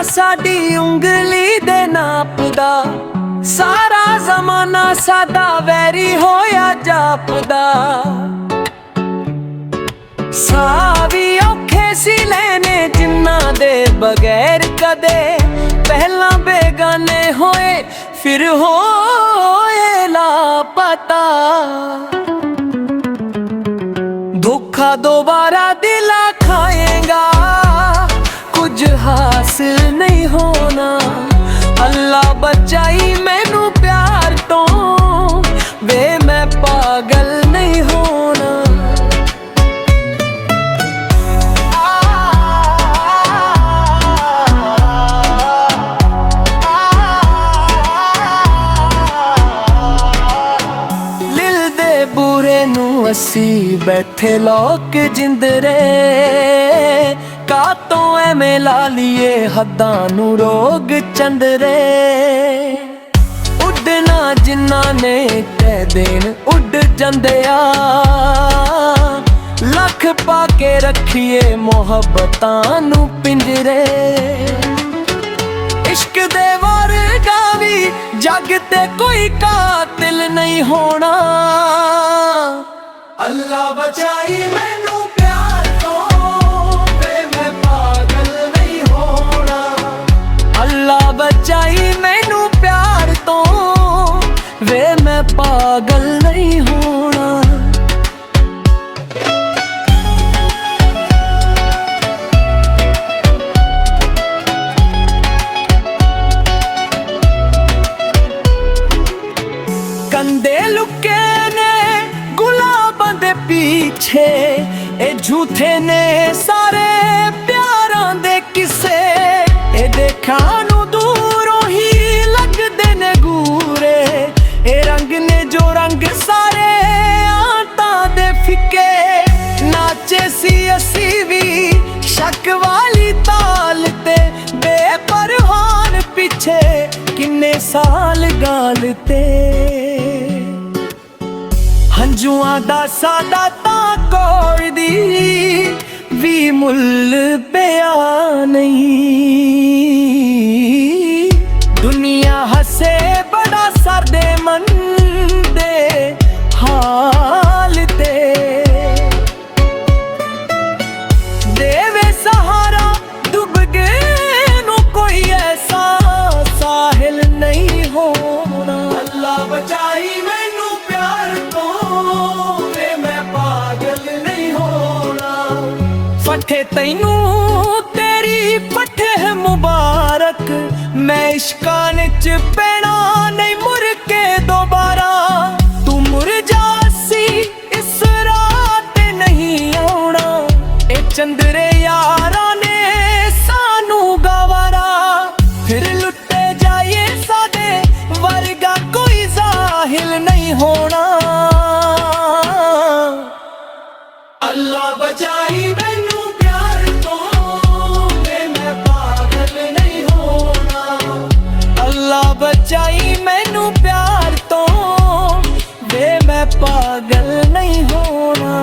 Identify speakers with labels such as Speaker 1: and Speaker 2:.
Speaker 1: साडी उंगली दे नापदा, सारा जमाना सादा वैरी होया जापदा। सावी औखे सी लेने जिन्ना दे बगैर कदे, पहला बेगाने होए फिर होए लापता। धोखा दोबारा दिला खाएगा, कुछ हासिल नहीं होना। अल्लाह बचाई मैनू प्यार तो, वे मैं पागल नहीं होना। लिल दे बूरे नू असी बैठे लोक जिंदरे, कातों एवें ला लिए हद्दां नू रोग चंदरे। उड़ना जिन्ना ने कह देन उड़ जंदे आ, लख पाके रखिए मोहब्बतां नू पिंजरे। इश्क दे वर्गा वी जग ते कोई कातिल नहीं होना। अल्लाह बचाई मैनू प्यार तो, वे मैं पागल नहीं होना। अल्लाह बचाई मैनू प्यार तो, वे मैं पागल नहीं होना। कंदे लुके ने गुलाबां दे पीछे, ए झूठे ने सारे प्यारां दे किसे। ए देखां नू दूरों ही लगदे ने गूरे, ए रंग ने जो रंग सारे आतां दे फिके। नाचे सी असी भी शक वाली ताल ते, बेपरवाह पिछे किन्ने साल गाल ते। हंजुआं दा साडा तां कोई दी भी मुल्ल पिया नहीं। दुनिया हसे बड़ा सरदे मन दे हाल ते, देवे सहारा डूब गए नू कोई ऐसा साहिल नहीं होना। अल्लाह बचाई मैनू प्यार तो, वे मैं पागल नहीं होना। फटे तैनू तेरी फटे मुबारक, मैं इश्कान च पैना नहीं मुर के दोबारा। तू मुरझासी इस रात नहीं आउणा, ए चंदरे यारा ने सानू गवारा। फिर लुटे जाइए सादे वर्गा कोई जाहिल नहीं होना। अल्लाह बचाई मैनू प्यार तो, वे मैं पागल नहीं होना। अल्लाह बचाई मैनू प्यार तो, वे मैं पागल नहीं होना।